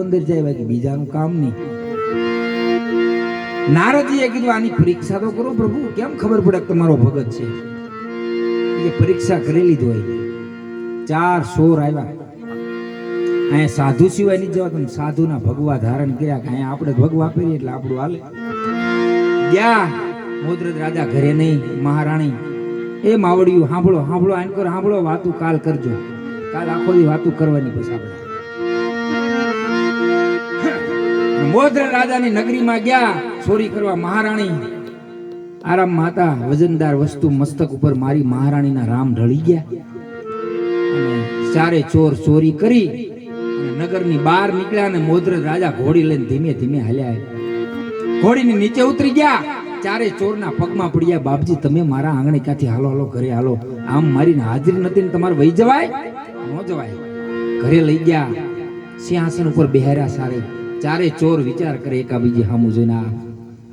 અંદર જાય બાકી બીજાનું કામ નહીં. નારદજીએ કીધું આની પરીક્ષા તો કરો પ્રભુ, કેમ ખબર પડે કે તમારો ભગત છે? એ પરીક્ષા કરી લીધો હોય. 4 સોર આવ્યા. અહીંયા સાધુ સિવાય નહીં જવા, તમે સાધુના ભગવા ધારણ કર્યા કે અહીંયા આપણે ભગવા પહેરીએ એટલે આપણું હાલે. ગયા મોદ્રજ રાજા ઘરે નહીં. મહારાણી એ માવડિયું સાંભળો સાંભળો આન કરો સાંભળો, વાતું કાલ કરજો. કાલ આખો દી વાતું કરવાની. બસ આપણે મોદ્રજ રાજાની નગરીમાં ગયા ચોરી કરવા. મહારાણી આરામમાં હતા. વજનદાર વસ્તુ મસ્તક ઉપર મારી મહારાણીના રામ ઢળી ગયા અને 4 ચોર ચોરી કરી અને નગરની બહાર નીકળ્યા. અને મોદ્રજ રાજા ઘોડી લઈને ધીમે ધીમે હાલ્યા. ઘોડીની નીચે ઉતરી ગયા. 4 ચોરના પગમાં પડ્યા. બાપજી તમે મારા આંગણે ક્યાંથી હાલો હાલો ઘરે હાલો, આમ મારી હાજરી નથી ને તમારે વહી જવાય? ન જવાય. ઘરે લઈ ગયા. સિંહાસન ઉપર બેહાર્યા. સારે 4 ચોર વિચાર કરે એકા બીજી સામું જોઈને,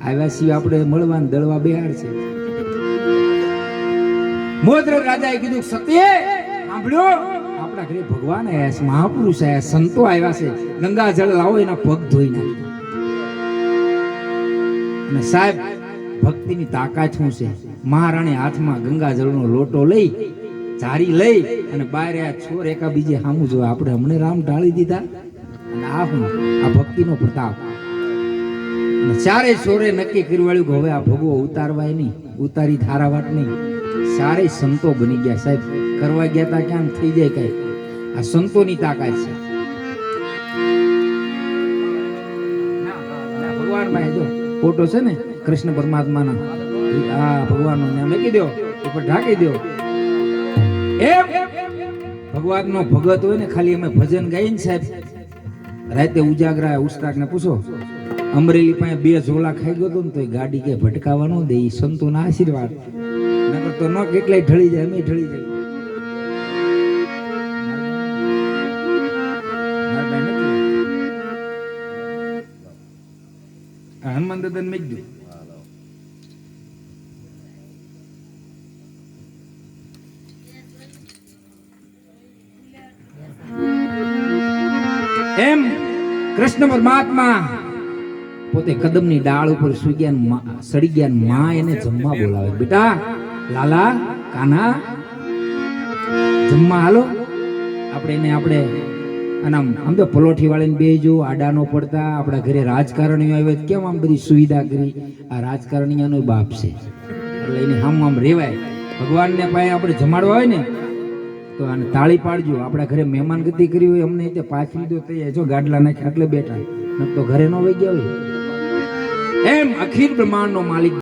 આવ્યા સિવાય આપણે મળવાને દળવા બેહાડ છે. મોદ્રજ રાજાએ કીધું સત્ય સાંભળ્યો, આપણા ઘરે ભગવાન આવ્યા છે, મહાપુરુષ આવ્યા, સંતો આવ્યા છે, ગંગા જળ લાવો એના પગ ધોઈ નાખો. અને સાહેબ ભક્તિની તાકાત શું છે? મહારાણી હાથમાં ગંગા જળનો લોટો લઈ ઝારી લઈ અને બહાર આ છોર એકા બીજે સામું જોવા. આપણે હમણે રામ ઢાળી દીધા. અને આ હું આ ભક્તિનો પ્રતાપ. અને 4 ચોરે નક્કી કરી વાળ્યું કે હવે આ ભગવો ઉતારવાય નહીં, ઉતારી ધારાવાટ નહીં. 4 સંતો બની ગયા. સાહેબ કરવા ગયા તા ક્યાં થઈ જાય કઈ. આ સંતોની તાકાત છે. ભગવાન માં જો ફોટો છે ને કૃષ્ણ પરમાત્માના, આ ભગવાનનો નામ મૂકી દો, ઉપર ઢાંકી દો. એમ ભગવાનનો ભગત હોય ને, ખાલી અમે ભજન ગાઈને સાહેબ રાતે ઉજાગરા ઉસ્તાક ને પૂછો, અમરેલી પાસે 2 ઝોલા ખાઈ ગયો તો ને તો ગાડી કે ભટકાવા ન દે. સંતોના આશીર્વાદ. નકર તો ન કેટલાય ઢળી જાય, અમે ઢળી જાય. હનુમાન દાદા મેં જ એમ કૃષ્ણ પરમાત્મા પોતે કદમની ડાળ ઉપર સડી ગયા. માં એને જમવા બોલાવે. બેટા લાલા કાના જમવા હાલો. આપણે આમ તો પલોઠી વાળીને બેજો, આડા નો પડતા. આપણા ઘરે રાજકારણીઓ આવે કેમ આમ બધી સુવિધા કરી. આ રાજકારણીઓનો બાપ છે એટલે એને આમ રેવાય. ભગવાનને પાસે આપણે જમાડવા હોય ને તો આને તાળી પાડજો. આપણા ઘરે મહેમાન ગતિ કરી હોય, અમને તે પાછી દો તો જો ગાડલા નાખે એટલે બેઠા, ન તો ઘરે ન વહી ગયા હોય. એમ અખિલ બ્રહ્માંડનો માલિક